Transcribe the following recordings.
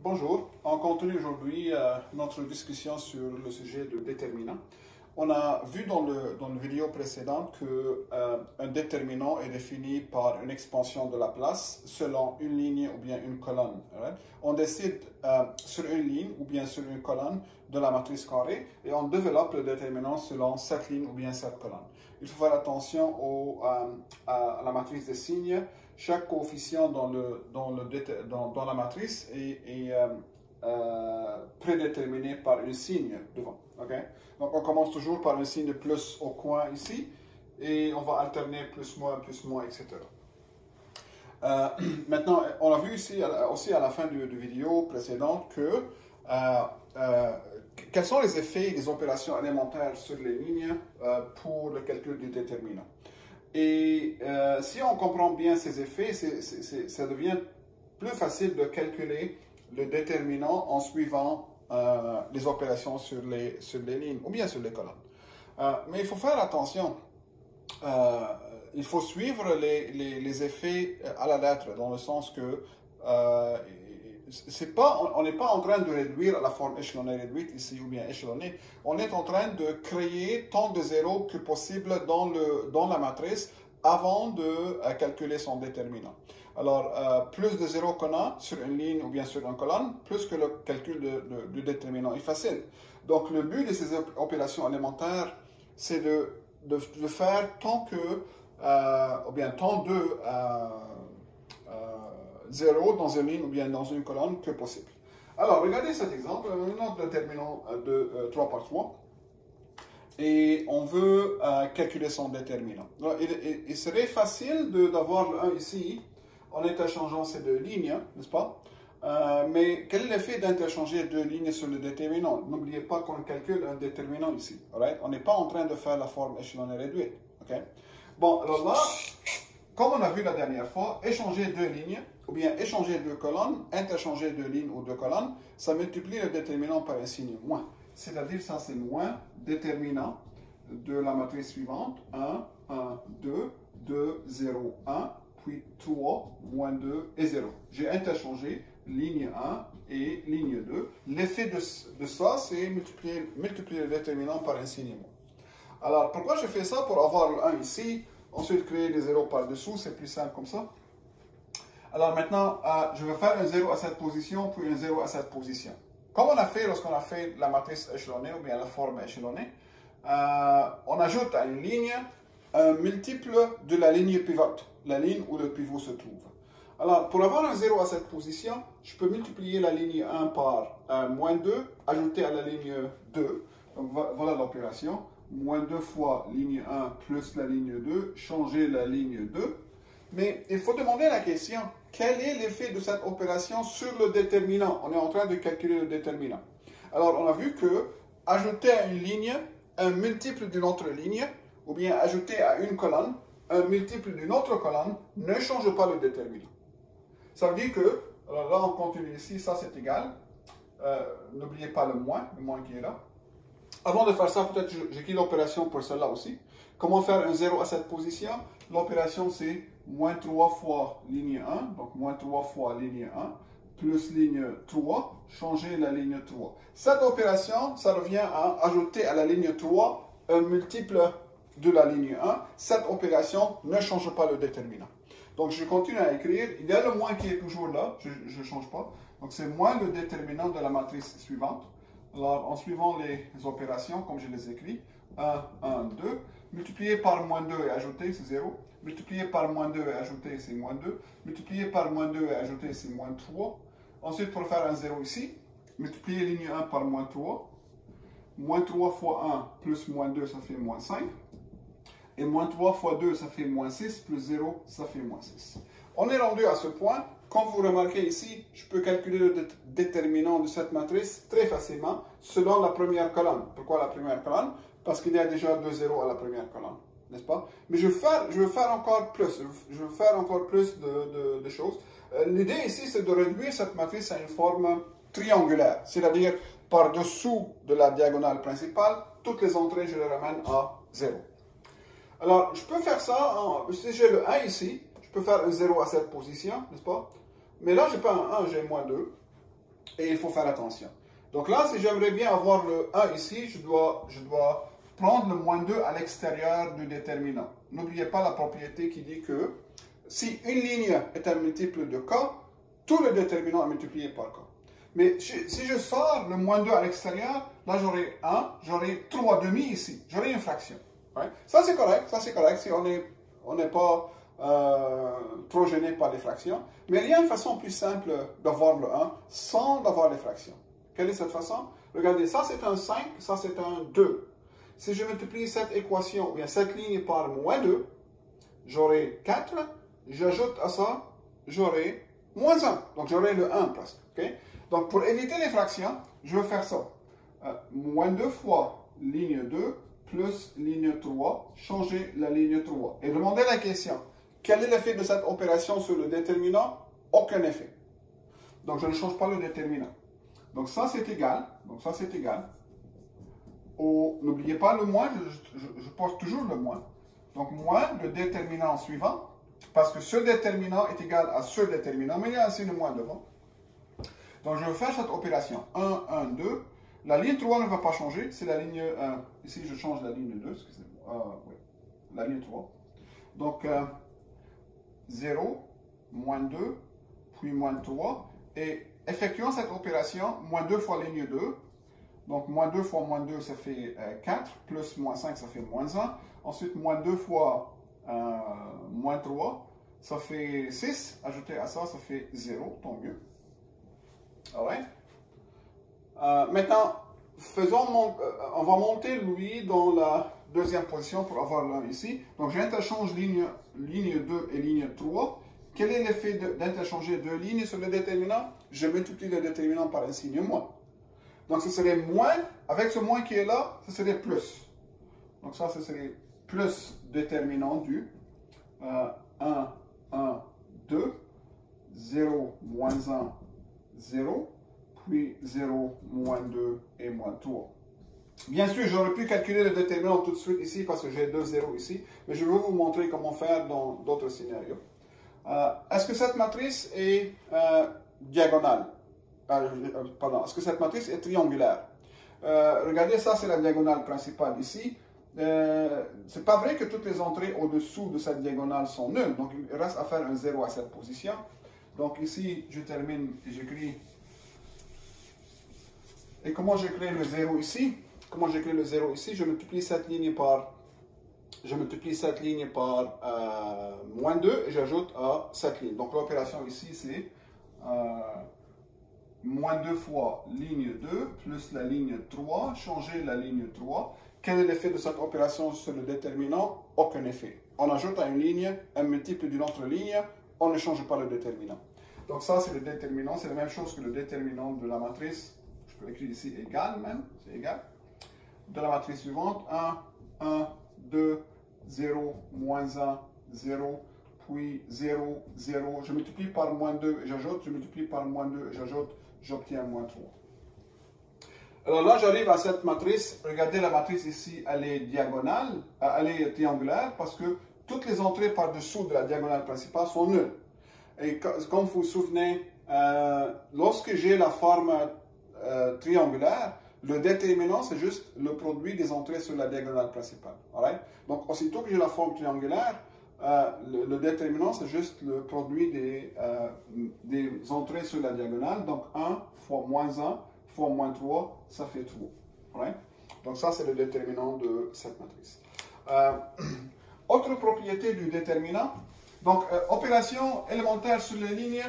Bonjour, on continue aujourd'hui notre discussion sur le sujet de déterminant. On a vu dans la vidéo précédente qu'un déterminant est défini par une expansion de la place selon une ligne ou bien une colonne. Right? On décide sur une ligne ou bien sur une colonne de la matrice carrée et on développe le déterminant selon cette ligne ou bien cette colonne. Il faut faire attention à la matrice des signes. Chaque coefficient dans la matrice est prédéterminé par un signe devant. Okay? Donc on commence toujours par un signe de plus au coin ici, et on va alterner plus, moins, etc. Maintenant, on a vu ici aussi à la fin de vidéo précédente quels sont les effets des opérations élémentaires sur les lignes pour le calcul du déterminant. Et si on comprend bien ces effets, ça devient plus facile de calculer le déterminant en suivant les opérations sur les lignes ou bien sur les colonnes. Mais il faut faire attention. Il faut suivre les effets à la lettre, dans le sens que on n'est pas en train de réduire à la forme échelonnée réduite ici ou bien échelonnée. On est en train de créer tant de zéros que possible dans la matrice avant de calculer son déterminant. Alors, plus de zéros qu'on a sur une ligne ou bien sur une colonne, plus que le calcul du déterminant est facile. Donc, le but de ces opérations élémentaires, c'est de faire tant de zéros dans une ligne ou bien dans une colonne que possible. Alors, regardez cet exemple, un autre déterminant de 3 par 3. Et on veut calculer son déterminant. Alors, il serait facile d'avoir le 1 ici en interchangeant ces deux lignes, n'est-ce pas? Mais quel est l'effet d'interchanger deux lignes sur le déterminant? N'oubliez pas qu'on calcule un déterminant ici. Right? On n'est pas en train de faire la forme échelonnée réduite. Okay? Bon, alors là, comme on a vu la dernière fois, échanger deux lignes, ou bien échanger deux colonnes, interchanger deux lignes ou deux colonnes, ça multiplie le déterminant par un signe moins. C'est-à-dire, ça c'est moins déterminant de la matrice suivante, 1, 1, 2, 2, 0, 1, puis 3, moins 2 et 0. J'ai interchangé ligne 1 et ligne 2. L'effet de ça, c'est multiplier le déterminant par un signe moins. Alors, pourquoi je fais ça? Pour avoir le 1 ici, ensuite créer des zéros par-dessous, c'est plus simple comme ça. Alors maintenant, je vais faire un 0 à cette position, puis un 0 à cette position. Comme on a fait lorsqu'on a fait la matrice échelonnée, ou bien la forme échelonnée, on ajoute à une ligne un multiple de la ligne pivote, la ligne où le pivot se trouve. Alors, pour avoir un 0 à cette position, je peux multiplier la ligne 1 par moins 2, ajouter à la ligne 2. Donc voilà l'opération. Moins 2 fois ligne 1 plus la ligne 2, changer la ligne 2. Mais il faut demander la question, quel est l'effet de cette opération sur le déterminant? On est en train de calculer le déterminant. Alors, on a vu que ajouter à une ligne un multiple d'une autre ligne, ou bien ajouter à une colonne un multiple d'une autre colonne, ne change pas le déterminant. Ça veut dire que, alors là on continue ici, ça c'est égal. N'oubliez pas le moins qui est là. Avant de faire ça, peut-être j'écris l'opération pour celle-là aussi. Comment faire un 0 à cette position? L'opération c'est moins 3 fois ligne 1, donc moins 3 fois ligne 1, plus ligne 3, changer la ligne 3. Cette opération, ça revient à ajouter à la ligne 3 un multiple de la ligne 1. Cette opération ne change pas le déterminant. Donc je continue à écrire. Il y a le moins qui est toujours là, je ne change pas. Donc c'est moins le déterminant de la matrice suivante. Alors en suivant les opérations, comme je les écris, 1, 1, 2, multiplié par moins 2 et ajouter, c'est 0. Multiplié par moins 2 et ajouter, c'est moins 2. Multiplié par moins 2 et ajouter, c'est moins 3. Ensuite, pour faire un 0 ici, multiplier ligne 1 par moins 3. Moins 3 fois 1 plus moins 2, ça fait moins 5. Et moins 3 fois 2, ça fait moins 6, plus 0, ça fait moins 6. On est rendu à ce point. Comme vous remarquez ici, je peux calculer le déterminant de cette matrice très facilement selon la première colonne. Pourquoi la première colonne? Parce qu'il y a déjà 2 zéros à la première colonne, n'est-ce pas? Mais je veux faire encore plus. Je veux faire encore plus de choses. L'idée ici, c'est de réduire cette matrice à une forme triangulaire, c'est-à-dire par-dessous de la diagonale principale, toutes les entrées, je les ramène à 0. Alors, je peux faire ça, si j'ai le 1 ici, je peux faire un 0 à cette position, n'est-ce pas? Mais là, je n'ai pas un 1, j'ai moins 2. Et il faut faire attention. Donc là, si j'aimerais bien avoir le 1 ici, je dois prendre le moins 2 à l'extérieur du déterminant. N'oubliez pas la propriété qui dit que si une ligne est un multiple de k, tout le déterminant est multiplié par k. Mais si je sors le moins 2 à l'extérieur, là j'aurai 1, j'aurai 3 demi ici, j'aurai une fraction. Right? Ça c'est correct, si on n'est pas trop gêné par les fractions. Mais il y a une façon plus simple d'avoir le 1 sans avoir les fractions. Quelle est cette façon? Regardez, ça c'est un 5, ça c'est un 2. Si je multiplie cette équation, ou bien cette ligne par moins 2, j'aurai 4, j'ajoute à ça, j'aurai moins 1. Donc j'aurai le 1 presque. Okay? Donc pour éviter les fractions, je vais faire ça. Moins 2 fois ligne 2 plus ligne 3, changer la ligne 3. Et demandez la question, quel est l'effet de cette opération sur le déterminant? Aucun effet. Donc je ne change pas le déterminant. Donc ça c'est égal. N'oubliez pas le moins, je porte toujours le moins. Donc moins le déterminant suivant, parce que ce déterminant est égal à ce déterminant, mais il y a aussi le moins devant. Donc je vais faire cette opération 1, 1, 2. La ligne 3 ne va pas changer, c'est la ligne 1. Ici je change la ligne 2, excusez-moi. Oui, la ligne 3. Donc 0, moins 2, puis moins 3. Et effectuons cette opération, moins 2 fois ligne 2. Donc, moins 2 fois moins 2, ça fait 4, plus moins 5, ça fait moins 1. Ensuite, moins 2 fois moins 3, ça fait 6. Ajouter à ça, ça fait 0, tant mieux. Alright. Maintenant, on va monter lui dans la deuxième position pour avoir l'1 ici. Donc, j'interchange ligne 2 et ligne 3. Quel est l'effet d'interchanger deux lignes sur le déterminant? Je multiplie le déterminant par un signe moins. Donc, ce serait moins, avec ce moins qui est là, ce serait plus. Donc, ça, ce serait plus déterminant du 1, 1, 2, 0, moins 1, 0, puis 0, moins 2 et moins 3. Bien sûr, j'aurais pu calculer le déterminant tout de suite ici parce que j'ai 2 zéros ici, mais je vais vous montrer comment faire dans d'autres scénarios. Est-ce que cette matrice est diagonale? Pardon, est-ce que cette matrice est triangulaire? Regardez, ça c'est la diagonale principale ici. C'est pas vrai que toutes les entrées au-dessous de cette diagonale sont nulles, donc il reste à faire un 0 à cette position. Donc ici, je termine et j'écris. Et comment j'écris le 0 ici? Comment j'écris le 0 ici? Je multiplie cette ligne par moins 2 et j'ajoute à cette ligne. Donc l'opération ici c'est moins 2 fois ligne 2 plus la ligne 3, changer la ligne 3. Quel est l'effet de cette opération sur le déterminant? Aucun effet. On ajoute à une ligne un multiple d'une autre ligne, on ne change pas le déterminant. Donc ça c'est le déterminant, c'est la même chose que le déterminant de la matrice. Je peux écrire ici égal même, c'est égal. De la matrice suivante, 1, 1, 2, 0, moins 1, 0, puis 0, 0. Je multiplie par moins 2 et j'ajoute, je multiplie par moins 2 et j'ajoute, j'obtiens moins 3. Alors là, j'arrive à cette matrice. Regardez, la matrice ici, elle est diagonale, elle est triangulaire parce que toutes les entrées par-dessous de la diagonale principale sont nulles. Et comme vous vous souvenez, lorsque j'ai la forme triangulaire, le déterminant, c'est juste le produit des entrées sur la diagonale principale. Alright? Donc, aussitôt que j'ai la forme triangulaire, le déterminant, c'est juste le produit des entrées sur la diagonale. Donc, 1 fois moins 1 fois moins 3, ça fait 3. Alright? Donc, ça, c'est le déterminant de cette matrice. Autre propriété du déterminant. Donc, opération élémentaire sur les lignes.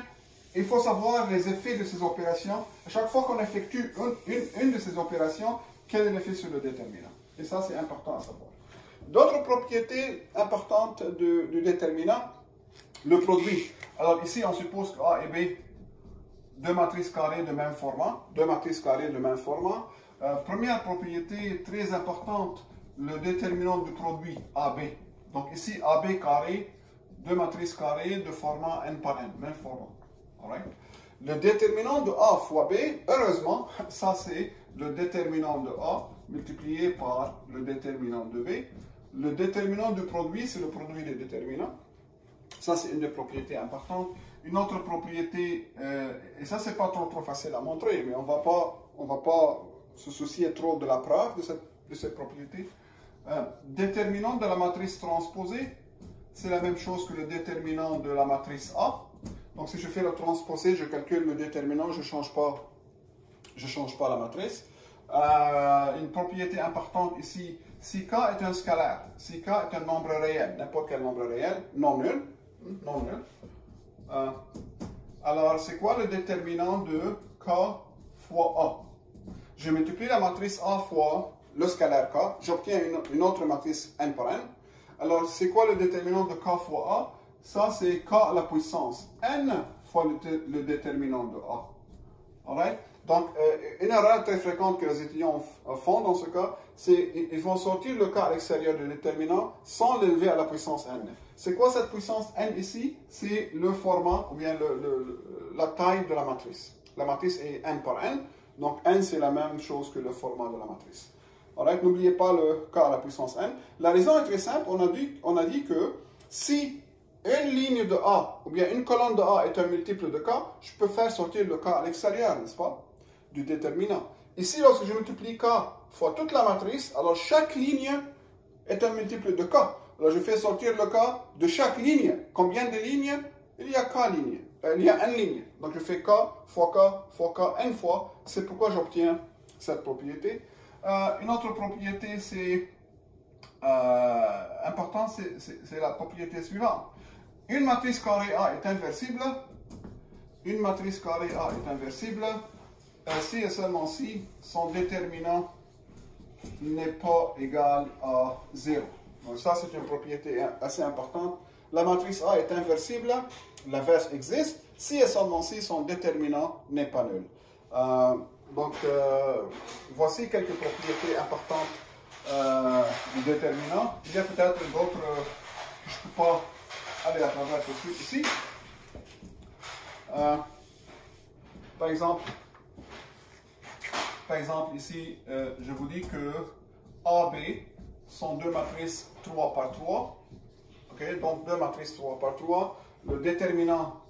Il faut savoir les effets de ces opérations. À chaque fois qu'on effectue une de ces opérations, quel est l'effet sur le déterminant? Et ça, c'est important à savoir. D'autres propriétés importantes du déterminant, le produit. Alors ici, on suppose que A et B, deux matrices carrées de même format. Première propriété très importante, le déterminant du produit AB. Donc ici, AB carré, deux matrices carrées de format n par n, même format. Alright. Le déterminant de A fois B, heureusement, ça c'est le déterminant de A multiplié par le déterminant de B. Le déterminant du produit, c'est le produit des déterminants. Ça, c'est une des propriétés importantes. une autre propriété, et ça c'est pas trop facile à montrer, mais on va pas se soucier trop de la preuve de cette propriété. Déterminant de la matrice transposée, c'est la même chose que le déterminant de la matrice A. Donc si je fais le transposé, je calcule le déterminant, je change pas la matrice. Une propriété importante ici, si k est un scalaire, si k est un nombre réel, n'importe quel nombre réel, non nul, alors c'est quoi le déterminant de k fois A? Je multiplie la matrice A fois le scalaire k, j'obtiens une autre matrice n par n. Alors c'est quoi le déterminant de k fois A? Ça c'est k à la puissance n fois le déterminant de A. Alright? Donc, une erreur très fréquente que les étudiants font dans ce cas, c'est qu'ils vont sortir le cas à l'extérieur du déterminant sans l'élever à la puissance n. C'est quoi cette puissance n ici? C'est le format, ou bien la taille de la matrice. La matrice est n par n, donc n c'est la même chose que le format de la matrice. Alright? N'oubliez pas le cas à la puissance n. La raison est très simple, on a dit que si une ligne de A, ou bien une colonne de A est un multiple de K, je peux faire sortir le K à l'extérieur, n'est-ce pas? Du déterminant. Ici, lorsque je multiplie K fois toute la matrice, alors chaque ligne est un multiple de K. Alors je fais sortir le K de chaque ligne. Combien de lignes? Il y a K lignes. Il y a n lignes. Donc je fais K fois K fois K n fois. C'est pourquoi j'obtiens cette propriété. Une autre propriété, c'est important, c'est la propriété suivante. Une matrice carrée A est inversible. Une matrice carrée A est inversible. Si et seulement si son déterminant n'est pas égal à 0. Donc ça, c'est une propriété assez importante. La matrice A est inversible, l'inverse existe, si et seulement si son déterminant n'est pas nul. Voici quelques propriétés importantes du déterminant. Il y a peut-être d'autres que je ne peux pas aller à travers tout de suite ici. Par exemple, ici, je vous dis que A, B sont deux matrices 3 par 3. Okay? Donc, deux matrices 3 par 3. Le déterminant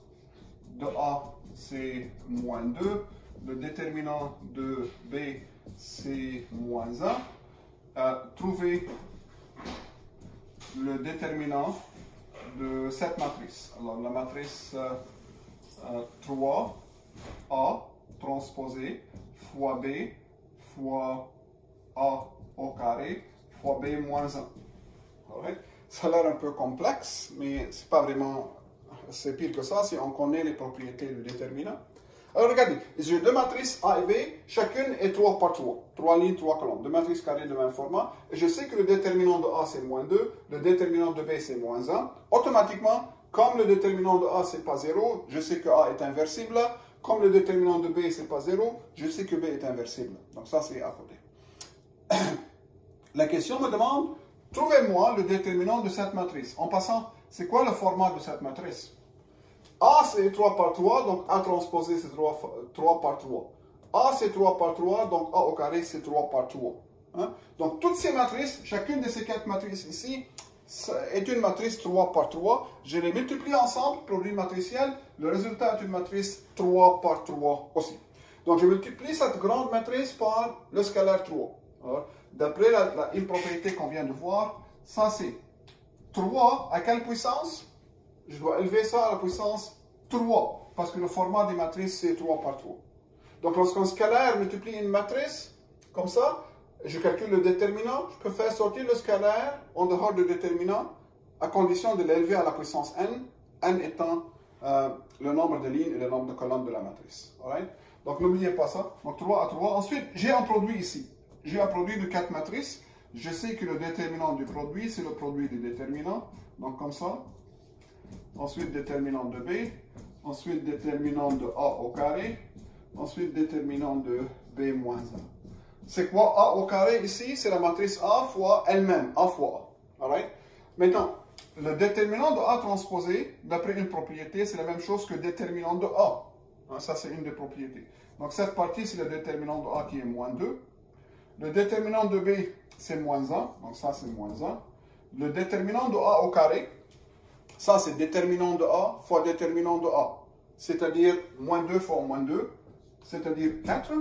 de A, c'est moins 2. Le déterminant de B, c'est moins 1. Trouvez le déterminant de cette matrice. Alors, la matrice 3A transposée fois B fois A au carré fois B moins 1. Right? Ça a l'air un peu complexe, mais c'est pas vraiment, c'est pire que ça si on connaît les propriétés du déterminant. Alors regardez, j'ai deux matrices A et B, chacune est 3 par 3. 3 lignes, 3 colonnes. Deux matrices carrées de même format. Et je sais que le déterminant de A c'est moins 2, le déterminant de B c'est moins 1. Automatiquement, comme le déterminant de A c'est pas 0, je sais que A est inversible. Comme le déterminant de B c'est pas 0, je sais que B est inversible. Donc ça c'est à côté. La question me demande, trouvez-moi le déterminant de cette matrice. En passant, c'est quoi le format de cette matrice? A c'est 3 par 3, donc A transposé c'est 3 par 3. A c'est 3 par 3, donc A au carré c'est 3 par 3. Hein? Donc toutes ces matrices, chacune de ces quatre matrices ici, est une matrice 3 par 3. Je les multiplie ensemble, produit matriciel. Le résultat est une matrice 3 par 3 aussi. Donc je multiplie cette grande matrice par le scalaire 3. D'après une propriété qu'on vient de voir, ça c'est 3 à quelle puissance? Je dois élever ça à la puissance 3, parce que le format des matrices c'est 3 par 3. Donc lorsqu'un scalaire multiplie une matrice, comme ça, je calcule le déterminant, je peux faire sortir le scalaire en dehors du déterminant, à condition de l'élever à la puissance n, n étant le nombre de lignes et le nombre de colonnes de la matrice. Alright? Donc n'oubliez pas ça. Donc 3 à 3. Ensuite, j'ai un produit ici. J'ai un produit de 4 matrices. Je sais que le déterminant du produit, c'est le produit des déterminants. Donc comme ça. Ensuite, déterminant de B. Ensuite, déterminant de A au carré. Ensuite, déterminant de B moins 1. C'est quoi A au carré ici? C'est la matrice A fois elle-même. A fois A. Alright? Maintenant, le déterminant de A transposé, d'après une propriété, c'est la même chose que le déterminant de A. Ça, c'est une des propriétés. Donc, cette partie, c'est le déterminant de A qui est moins 2. Le déterminant de B, c'est moins 1. Donc, ça, c'est moins 1. Le déterminant de A au carré, ça, c'est déterminant de A fois déterminant de A. c'est-à-dire moins 2 fois moins 2, c'est-à-dire 4.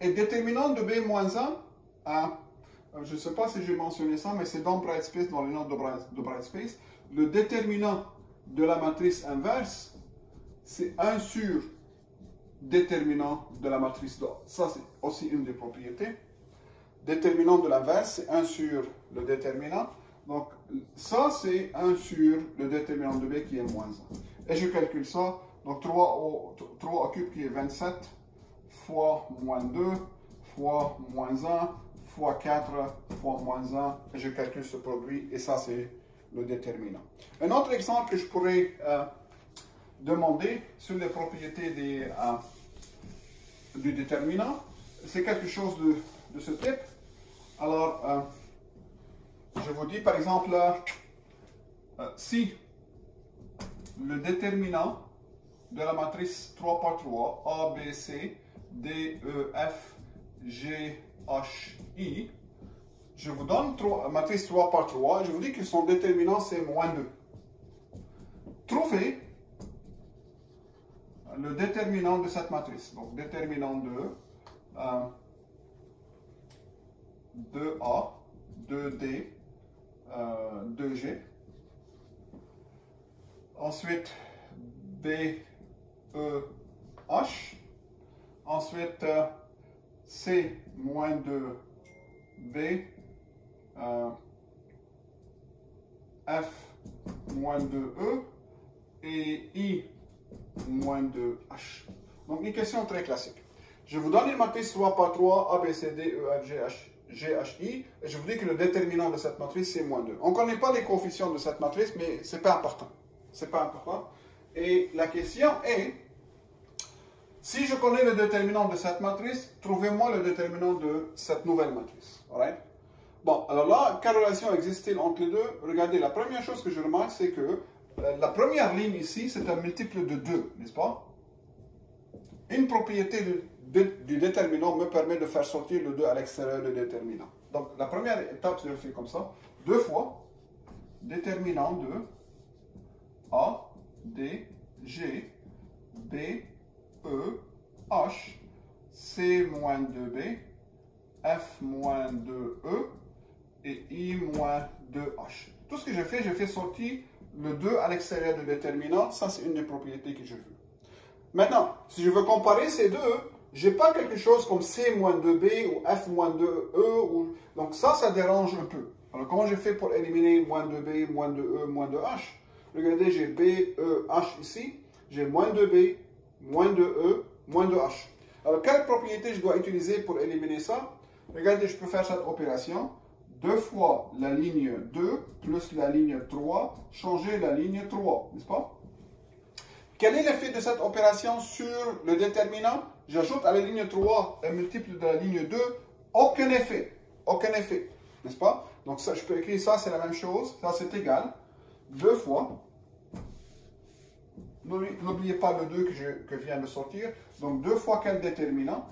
Et déterminant de B moins 1, je ne sais pas si j'ai mentionné ça, mais c'est dans Brightspace, dans les notes de Brightspace. Le déterminant de la matrice inverse, c'est 1 sur déterminant de la matrice d'A. Ça, c'est aussi une des propriétés. Déterminant de l'inverse, c'est 1 sur le déterminant. Donc, ça, c'est 1 sur le déterminant de B qui est moins 1. Et je calcule ça. Donc, 3 au cube qui est 27 fois moins 2 fois moins 1 fois 4 fois moins 1. Et je calcule ce produit. Et ça, c'est le déterminant. Un autre exemple que je pourrais demander sur les propriétés du déterminant, c'est quelque chose de ce type. Alors, je vous dis par exemple, si le déterminant de la matrice 3 par 3, A, B, C, D, E, F, G, H, I, je vous donne la matrice 3 par 3, je vous dis que son déterminant c'est moins 2. Trouvez le déterminant de cette matrice. Donc, déterminant de 2A, 2D, 2G. Ensuite, B, E, H. Ensuite, C moins 2B. F moins 2E. Et I moins 2H. Donc, une question très classique. Je vous donne une matrice 3 par 3, A, B, C, D, E, F, G, H, G, H, I, et je vous dis que le déterminant de cette matrice, c'est moins 2. On ne connaît pas les coefficients de cette matrice, mais ce n'est pas important. C'est pas important. Et la question est, si je connais le déterminant de cette matrice, trouvez-moi le déterminant de cette nouvelle matrice. Alright? Bon, alors là, quelle relation existe-t-il entre les deux? Regardez, la première chose que je remarque, c'est que la première ligne ici, c'est un multiple de 2, n'est-ce pas? Une propriété du déterminant me permet de faire sortir le 2 à l'extérieur du déterminant. Donc, la première étape, je le fais comme ça. 2 fois déterminant de A, D, G, B, E, H, C moins 2B, F moins 2E et I moins 2H. Tout ce que j'ai fait sortir le 2 à l'extérieur du déterminant. Ça, c'est une des propriétés que je veux. Maintenant, si je veux comparer ces deux, je n'ai pas quelque chose comme C moins 2B ou F moins 2E. Donc ça dérange un peu. Alors, comment j'ai fait pour éliminer moins 2B, moins 2E, moins 2H? Regardez, j'ai B, E, H ici. J'ai moins 2B, moins 2E, moins 2H. Alors, quelle propriété je dois utiliser pour éliminer ça? Regardez, je peux faire cette opération. 2 fois la ligne 2 plus la ligne 3, changer la ligne 3, n'est-ce pas? Quel est l'effet de cette opération sur le déterminant? J'ajoute à la ligne 3 un multiple de la ligne 2, aucun effet, n'est-ce pas? Donc ça, je peux écrire ça, c'est la même chose, ça c'est égal, 2 fois, n'oubliez pas le 2 que je viens de sortir, donc 2 fois quel déterminant?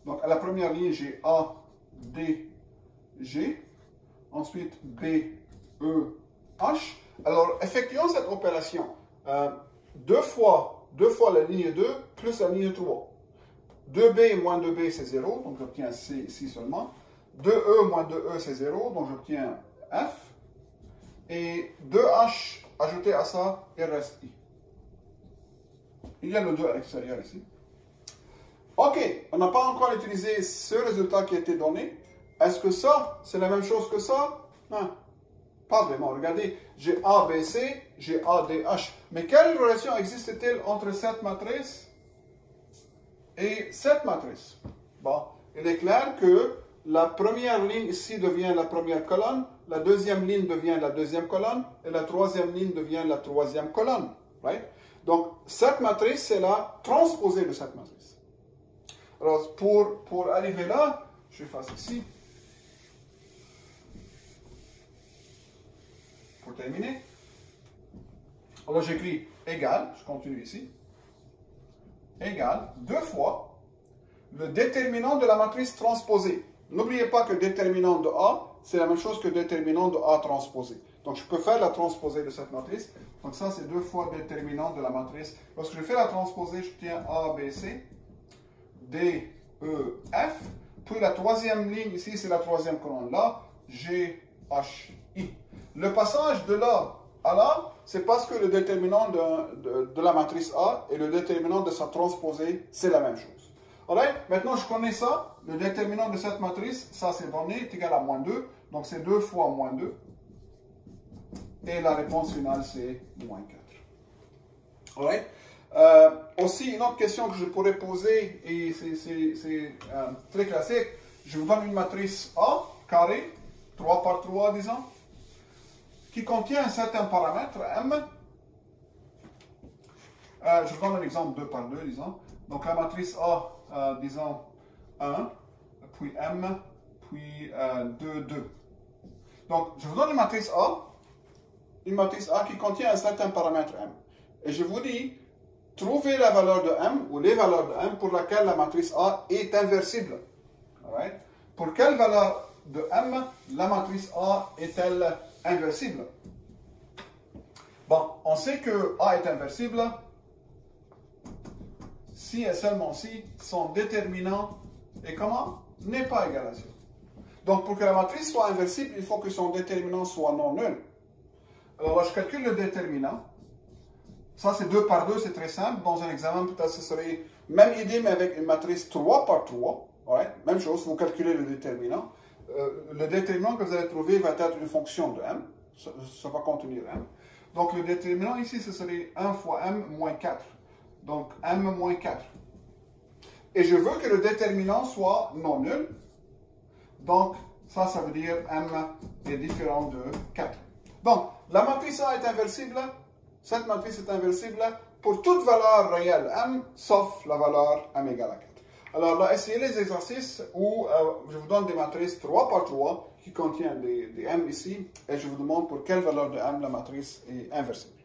Donc à la première ligne, j'ai A, D, G, ensuite B, E, H. Alors, effectuons cette opération. 2 fois la ligne 2 plus la ligne 3. 2B moins 2B, c'est 0, donc j'obtiens C ici seulement. 2E moins 2E, c'est 0, donc j'obtiens F. Et 2H, ajouté à ça, il reste I. Il y a le 2 à l'extérieur ici. Ok, on n'a pas encore utilisé ce résultat qui a été donné. Est-ce que ça, c'est la même chose que ça? Non, pas vraiment. Regardez, j'ai A, B, C, j'ai A, D, H. Mais quelle relation existe-t-il entre cette matrice et cette matrice? Bon, il est clair que la première ligne ici devient la première colonne, la deuxième ligne devient la deuxième colonne, et la troisième ligne devient la troisième colonne. Right? Donc, cette matrice, c'est la transposée de cette matrice. Alors, pour arriver là, je fasse ici. Pour terminer. Alors, j'écris égal, je continue ici, égal 2 fois le déterminant de la matrice transposée. N'oubliez pas que le déterminant de A, c'est la même chose que déterminant de A transposé. Donc, je peux faire la transposée de cette matrice. Donc, ça, c'est 2 fois déterminant de la matrice. Lorsque je fais la transposée, je tiens A, B, C, D, E, F. Puis, la troisième ligne ici, c'est la troisième colonne. Là, G, H, I. Le passage de là à là, c'est parce que le déterminant de la matrice A et le déterminant de sa transposée, c'est la même chose. Alright? Maintenant, je connais ça. Le déterminant de cette matrice, ça c'est donné, est égal à moins 2. Donc, c'est 2 fois moins 2. Et la réponse finale, c'est moins 4. Alright? Aussi, une autre question que je pourrais poser, et c'est très classique. Je vous donne une matrice A, carré, 3 par 3, disons, qui contient un certain paramètre, M. Je vous donne un exemple 2 par 2, disons. Donc, la matrice A, disons 1, puis M, puis 2, 2. Donc, je vous donne une matrice A qui contient un certain paramètre M. Et je vous dis, trouvez la valeur de M, ou les valeurs de M, pour laquelle la matrice A est inversible. Alright? Pour quelle valeur de M, la matrice A est-elle inversible? Bon, on sait que A est inversible si et seulement si son déterminant est comment? N'est pas égal à 0. Donc, pour que la matrice soit inversible, il faut que son déterminant soit non nul. Alors là, je calcule le déterminant. Ça, c'est 2 par 2, c'est très simple. Dans un examen, peut-être ce serait même idée, mais avec une matrice 3 par 3. Ouais, même chose, vous calculez le déterminant. Le déterminant que vous allez trouver va être une fonction de M. Ça va contenir M. Donc, le déterminant ici, ce serait 1 fois M moins 4. Donc, M moins 4. Et je veux que le déterminant soit non nul. Donc, ça veut dire M est différent de 4. Donc, la matrice A est inversible. Cette matrice est inversible pour toute valeur réelle M, sauf la valeur M égale à 4. Alors là, essayez les exercices où je vous donne des matrices 3 par 3 qui contiennent des M ici, et je vous demande pour quelle valeur de M la matrice est inversible.